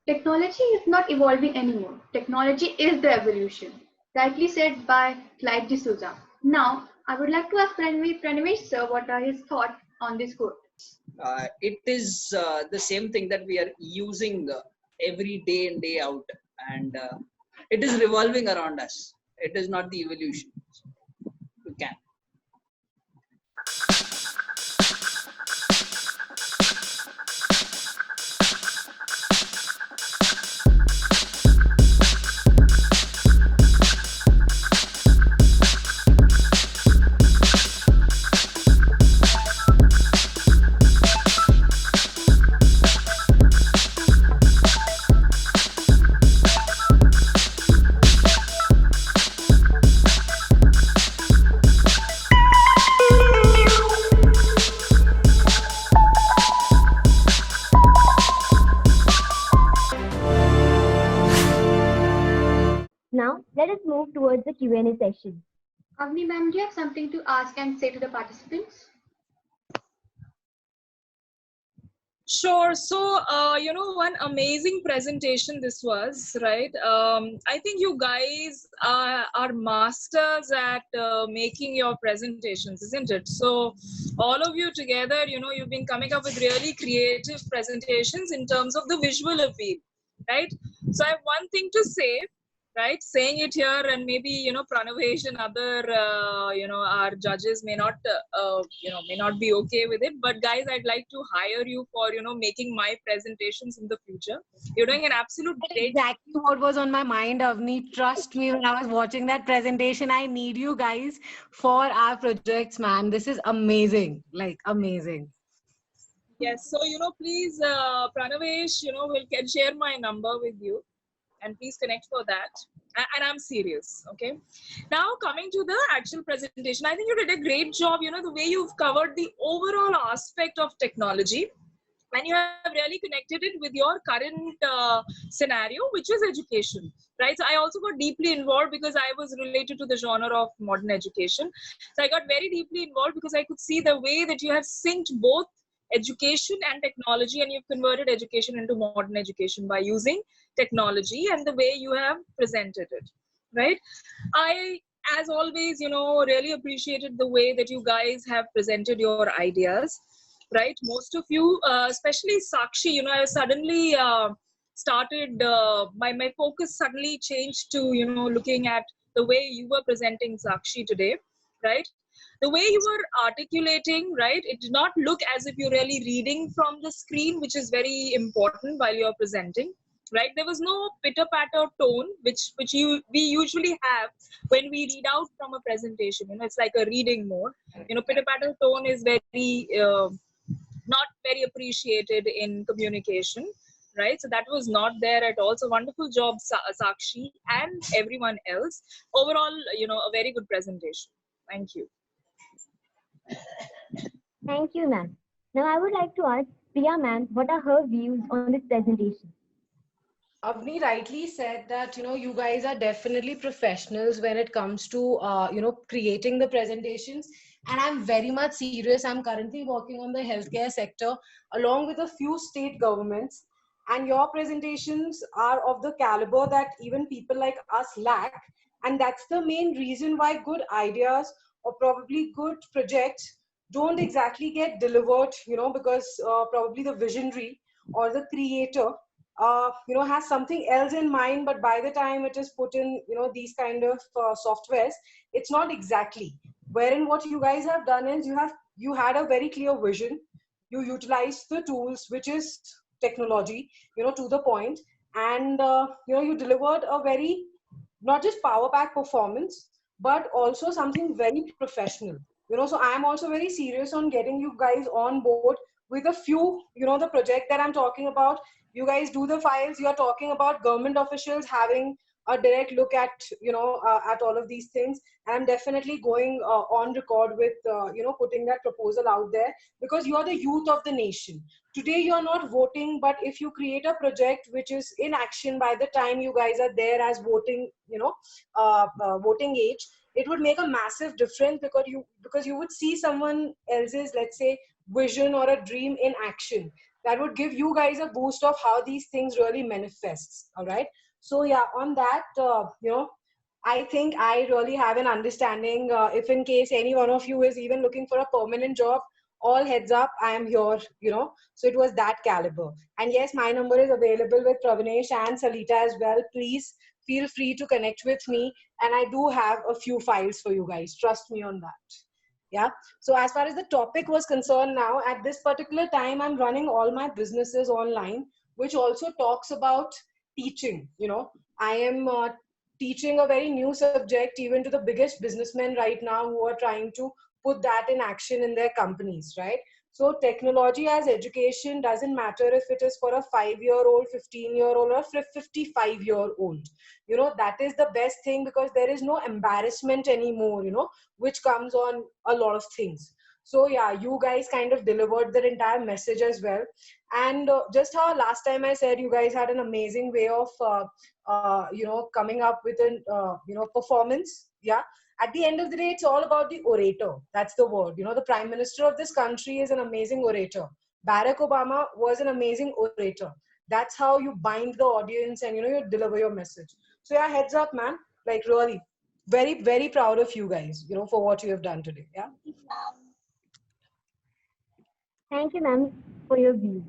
Technology is not evolving anymore. Technology is the evolution. Rightly said by Clive D'Souza. Now, I would like to ask Pranavesh sir what are his thoughts on this quote. It is the same thing that we are using every day in, day out, and it is revolving around us. It is not the evolution. You can. Now, let us move towards the Q&A session. Avni ma'am, do you have something to ask and say to the participants? Sure. So, one amazing presentation this was, right? I think you guys are masters at making your presentations, isn't it? So, all of you together, you've been coming up with really creative presentations in terms of the visual appeal, right? So, I have one thing to say, right? Saying it here, and maybe Pranavesh and other our judges may not be okay with it, but guys, I'd like to hire you for making my presentations in the future. You're doing an absolute great. Exactly what was on my mind, Avni. Trust me, when I was watching that presentation, I need you guys for our projects, man. This is amazing, like amazing. Yes, so please, Pranavesh, can share my number with you, and please connect for that. And I'm serious, okay? Now, coming to the actual presentation, I think you did a great job, the way you've covered the overall aspect of technology, and you have really connected it with your current scenario, which is education, right? So I also got deeply involved because I was related to the genre of modern education. So I got very deeply involved because I could see the way that you have synced both education and technology, and you've converted education into modern education by using technology and the way you have presented it, right? I, as always, really appreciated the way that you guys have presented your ideas, right? Most of you, especially Sakshi, I suddenly started, my focus suddenly changed to, looking at the way you were presenting, Sakshi, today, right? The way you were articulating, right? It did not look as if you're really reading from the screen, which is very important while you're presenting, right? There was no pitter-patter tone, which we usually have when we read out from a presentation. It's like a reading mode. Pitter-patter tone is very not very appreciated in communication, right? So that was not there at all. So wonderful job, Sakshi, and everyone else. Overall, a very good presentation. Thank you. Thank you, ma'am. Now, I would like to ask Priya, ma'am, what are her views on this presentation? Avni rightly said that, you guys are definitely professionals when it comes to, creating the presentations. And I'm very much serious. I'm currently working on the healthcare sector along with a few state governments. And your presentations are of the caliber that even people like us lack. And that's the main reason why good ideas or probably good projects don't exactly get delivered, because probably the visionary or the creator has something else in mind, but by the time it is put in these kind of softwares, it's not exactly. Wherein what you guys have done is you had a very clear vision, you utilized the tools, which is technology, to the point, and you delivered a very, not just power pack performance, but also something very professional. So I am also very serious on getting you guys on board with a few, the project that I'm talking about. You guys do the files. You're talking about government officials having a direct look at at all of these things. And I'm definitely going on record with putting that proposal out there, because you're the youth of the nation. Today you're not voting, but if you create a project which is in action by the time you guys are there as voting, voting age, it would make a massive difference, because you would see someone else's, let's say, vision or a dream in action. that would give you guys a boost of how these things really manifests. All right. So yeah, on that, I think I really have an understanding. If in case any one of you is even looking for a permanent job, all heads up, I am here, So it was that caliber. And yes, my number is available with Pravanesh and Salita as well. Please feel free to connect with me. And I do have a few files for you guys. Trust me on that. Yeah. So as far as the topic was concerned now, at this particular time, I'm running all my businesses online, which also talks about teaching. I am teaching a very new subject even to the biggest businessmen right now who are trying to put that in action in their companies, right? So technology as education doesn't matter if it is for a 5-year-old, 15-year-old, or 55-year-old. That is the best thing, because there is no embarrassment anymore, which comes on a lot of things. So yeah, you guys kind of delivered the entire message as well. And just how last time I said, you guys had an amazing way of, coming up with an, performance. Yeah. At the end of the day, it's all about the orator. That's the word. The Prime Minister of this country is an amazing orator. Barack Obama was an amazing orator. That's how you bind the audience and, you deliver your message. So yeah, heads up, man. Like really, very, very proud of you guys, for what you have done today. Yeah. Thank you, ma'am, for your views.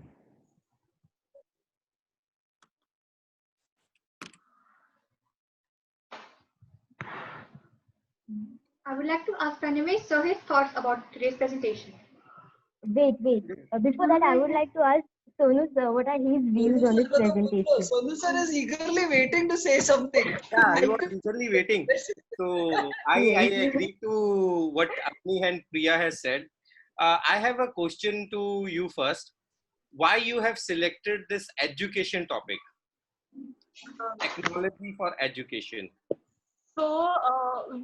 I would like to ask Pranavesh sir his thoughts about today's presentation. Wait. Before that, I would like to ask Sonu sir, what are his views on this presentation? Sonu sir is eagerly waiting to say something. Yeah, I was eagerly waiting. So I agree to what Apni and Priya has said. I have a question to you first. Why you have selected this education topic? Technology for education. So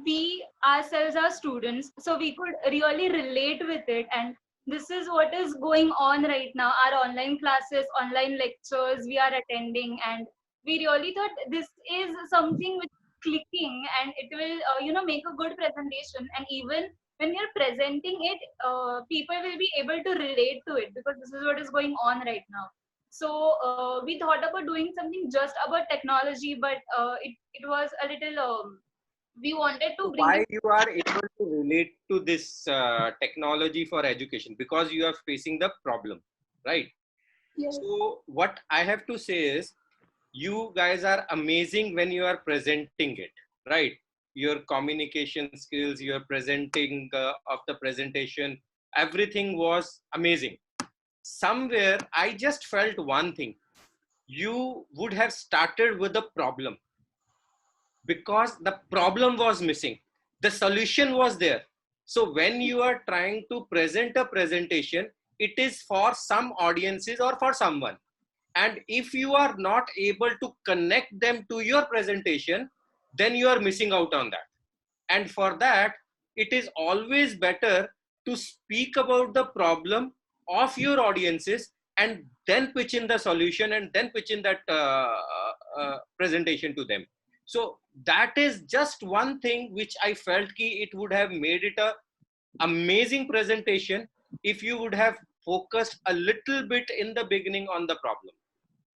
we ourselves are students, so we could really relate with it, and this is what is going on right now. Our online classes, online lectures we are attending, and we really thought this is something which is clicking, and it will make a good presentation. And even when you're presenting it, people will be able to relate to it, because this is what is going on right now. So we thought about doing something just about technology, but it was a little. We wanted to bring. Why you are able to relate to this technology for education? Because you are facing the problem, right? Yes. So what I have to say is, you guys are amazing when you are presenting it, right? Your communication skills, your presenting of the presentation, everything was amazing. Somewhere I just felt one thing: you would have started with the problem, because the problem was missing, the solution was there. So when you are trying to present a presentation, it is for some audiences or for someone, and if you are not able to connect them to your presentation, then you are missing out on that. And for that, it is always better to speak about the problem of your audiences and then pitch in the solution and then pitch in that presentation to them. So that is just one thing which I felt ki it would have made it a amazing presentation if you would have focused a little bit in the beginning on the problem,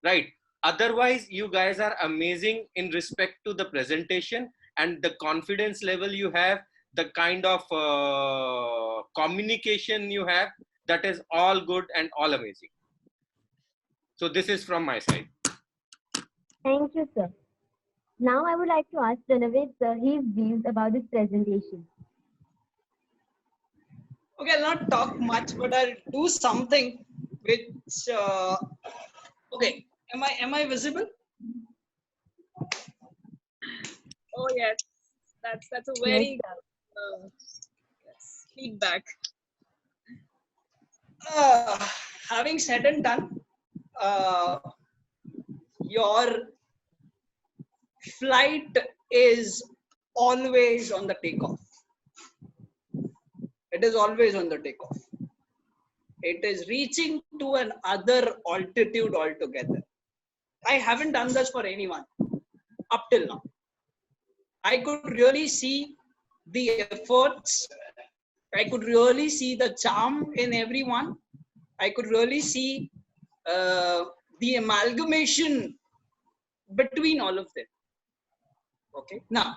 right? Otherwise, you guys are amazing in respect to the presentation and the confidence level you have, the kind of communication you have, that is all good and all amazing. So this is from my side. Thank you, sir. Now I would like to ask Pranavesh sir his views about this presentation. Okay, I'll not talk much, but I'll do something which. Okay, am I visible? Oh yes, that's a very yes, feedback. Having said and done, your flight is always on the takeoff. It is always on the takeoff. It is reaching to another altitude altogether. I haven't done this for anyone up till now. I could really see the efforts. I could really see the charm in everyone. I could really see the amalgamation between all of them. Okay, now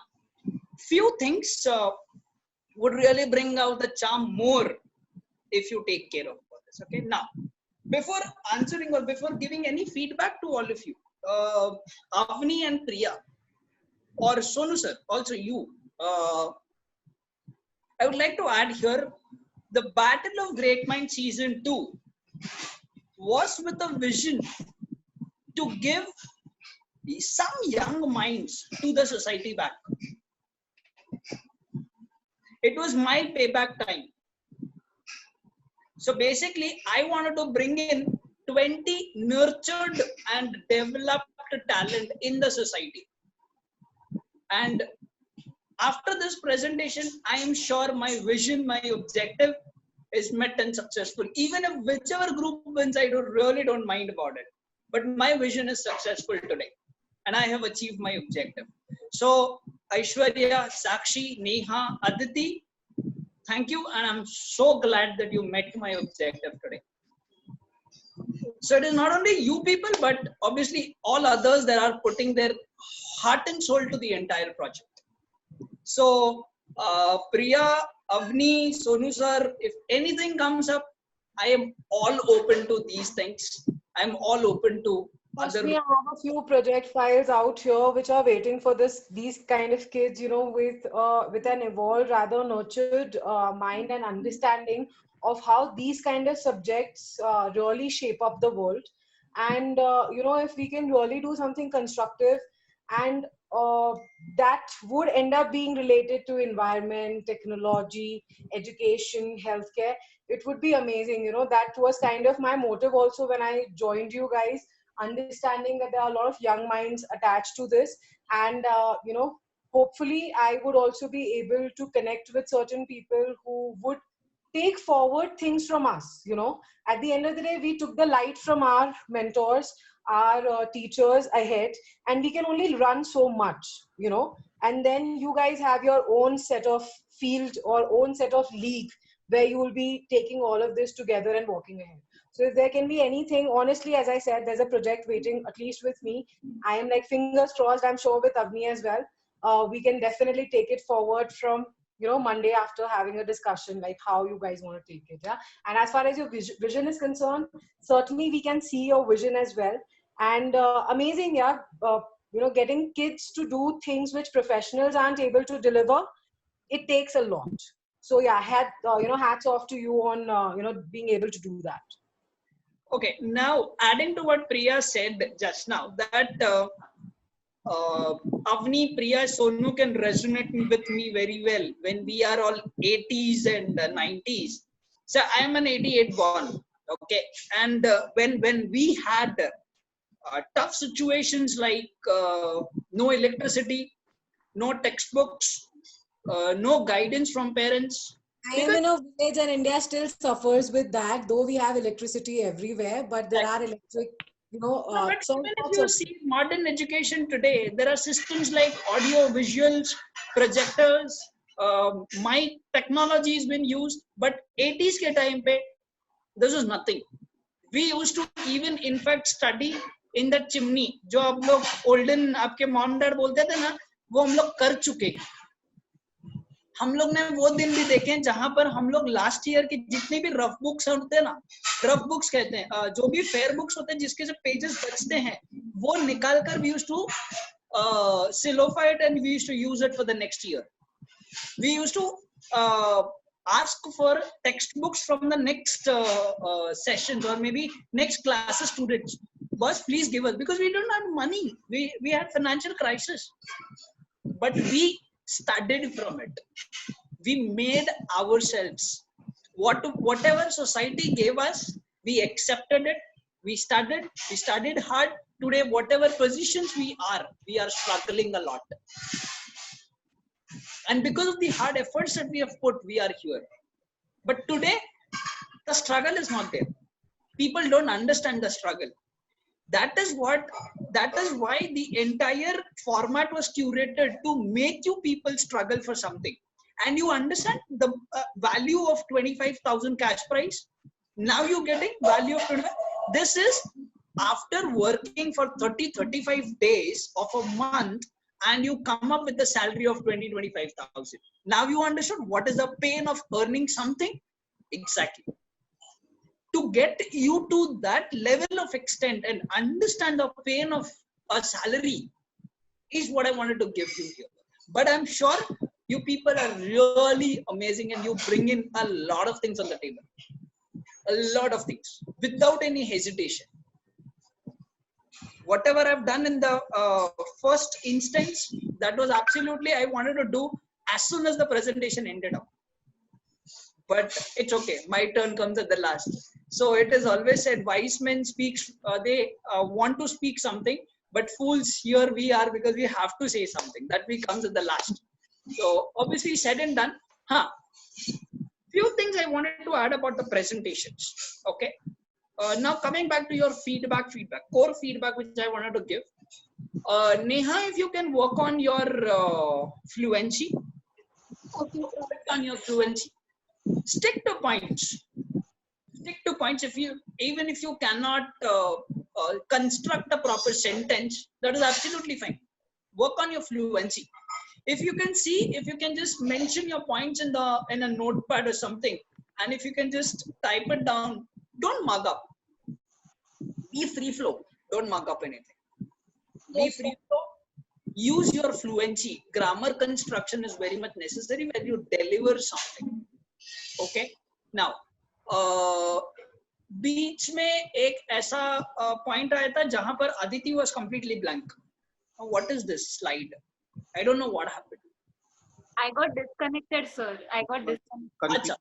few things would really bring out the charm more if you take care of all this. Okay, now before answering or before giving any feedback to all of you, Avni and Priya or Sonu sir, also you, I would like to add here, the Battle of Great Minds Season 2 was with a vision to give some young minds to the society back. It was my payback time. So basically, I wanted to bring in 20 nurtured and developed talent in the society. And after this presentation, I am sure my vision, my objective is met and successful. Even if whichever group wins, I really don't mind about it. But my vision is successful today. And I have achieved my objective. So Aishwarya, Sakshi, Neha, Aditi, thank you. And I'm so glad that you met my objective today. So it is not only you people, but obviously all others that are putting their heart and soul to the entire project. So Priya, Avni, Sonu sir, if anything comes up, I am all open to these things. I'm all open to other. We have a few project files out here which are waiting for these kind of kids, you know, with an evolved, rather nurtured mind and understanding of how these kind of subjects really shape up the world. And you know, if we can really do something constructive and that would end up being related to environment, technology, education, healthcare, it would be amazing. You know, that was kind of my motive also when I joined you guys, understanding that there are a lot of young minds attached to this. And you know, hopefully I would also be able to connect with certain people who would take forward things from us. You know, at the end of the day, we took the light from our mentors, our teachers ahead, and we can only run so much, you know. And then you guys have your own set of field or own set of league where you will be taking all of this together and walking ahead. So if there can be anything, honestly, as I said, there's a project waiting, at least with me. I am like fingers crossed, I'm sure with Avni as well. We can definitely take it forward from, you know, Monday after having a discussion, like how you guys want to take it. Yeah. And as far as your vision is concerned, certainly we can see your vision as well. And amazing, yeah. You know, getting kids to do things which professionals aren't able to deliver, it takes a lot. So yeah, you know, hats off to you on you know, being able to do that. Okay, now adding to what Priya said just now, that Avni, Priya, Sonu can resonate with me very well when we are all 80s and 90s. So I am an 88 born, okay, and when we had tough situations like no electricity, no textbooks, no guidance from parents. I am in a village and India still suffers with that, though we have electricity everywhere, but there are electric, you know. But even if you see modern education today, there are systems like audio, visuals, projectors, mic technology has been used, but 80s ke time pe, this is nothing. We used to even in fact study in the chimney. जो आप लोग olden आपके mom dad बोलते थे ना, वो हम लोग कर चुके. हम लोग ने वो दिन भी देखे जहां पर हम लोग लास्ट ईयर के जितने भी रफ बुक्स होते हैं ना, रफ बुक्स कहते हैं, जो भी फेयर बुक्स होते हैं जिसके से पेजेस बचते हैं, वो निकाल कर we used to solidify it and we used to use it for the next year. We used to ask for textbooks from the next sessions or maybe next classes students. Boss, please give us, because we don't have money. We had financial crisis, but we studied from it. We made ourselves. Whatever society gave us, we accepted it. We studied hard. Today, whatever positions we are struggling a lot. And because of the hard efforts that we have put, we are here. But today, the struggle is not there. People don't understand the struggle. That is why the entire format was curated to make you people struggle for something. And you understand the value of 25,000 cash prize. Now you're getting value of 25. this is after working for 30-35 days of a month, and you come up with a salary of 20-25,000. Now you understood what is the pain of earning something? Exactly. To get you to that level of extent and understand the pain of a salary is what I wanted to give you here. But I'm sure you people are really amazing and you bring in a lot of things on the table. A lot of things without any hesitation. Whatever I've done in the first instance, that was absolutely I wanted to do as soon as the presentation ended up. But it's okay. My turn comes at the last. So it is always said, wise men speak, they want to speak something, but fools, here we are because we have to say something. That we comes at the last. So obviously said and done. Few things I wanted to add about the presentations. Okay. Now coming back to your core feedback which I wanted to give. Neha, if you can work on your fluency. Okay. On your fluency. Stick to points. Stick to points. Even if you cannot construct a proper sentence, that is absolutely fine. Work on your fluency. If you can see, if you can just mention your points in a notepad or something, and if you can just type it down, don't mug up. Be free flow. Don't mug up anything. Be free flow. Use your fluency. Grammar construction is very much necessary when you deliver something. Okay. Now, बीच में एक ऐसा point आया था जहां पर Aditi was completely blank. What is this slide? I don't know what happened. I got disconnected, sir. I got disconnected. अच्छा,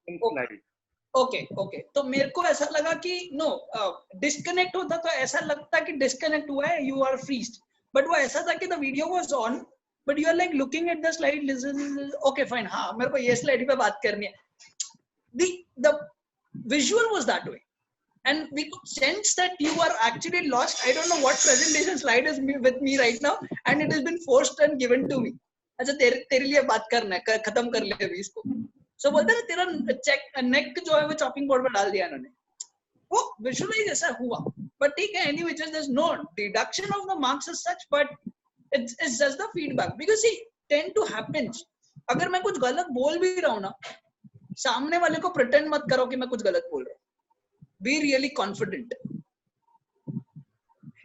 okay. तो मेरे को ऐसा लगा कि disconnect होता तो ऐसा लगता कि disconnect हुआ है, you are freezed. But वो ऐसा था कि the video was on, but you are like looking at the slide, listen, okay, fine, हाँ, मेरे को ये slide पे बात करनी है. The visual was that way. And we could sense that you are actually lost. I don't know what presentation slide is with me right now, and it has been forced and given to me. अच्छा तेरे लिए बात करना है, खत्म कर ले अभी इसको. So बोलते हैं तेरा neck जो है वो chopping board पे डाल दिया इन्होंने. वो visualize ऐसा हुआ. But ठीक है, anyway, there's no deduction of the marks as such, but it's just the feedback. Because see, tend to happens. अगर मैं कुछ गलत बोल भी रहा हूँ ना, सामने वाले को pretend मत करो कि मैं कुछ गलत बोल रहा हूँ. Be really confident.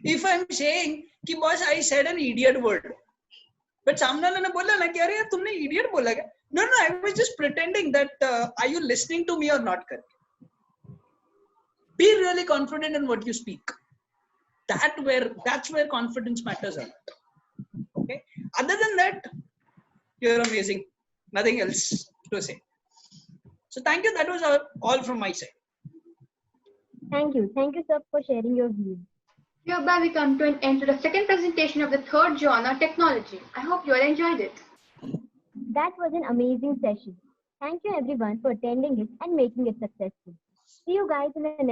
If I'm saying कि boss, I said an idiot word, but सामने वाले ने बोला ना कि अरे यार तुमने idiot बोला क्या? No, I was just pretending that are you listening to me or not? Be really confident in what you speak. That's where confidence matters a lot. Okay. Other than that, you're amazing. Nothing else to say. So thank you. That was all from my side. Thank you, sir, for sharing your views. Hereby we come to an end to the second presentation of the third genre, technology. I hope you all enjoyed it. That was an amazing session. Thank you everyone for attending it and making it successful. See you guys in the next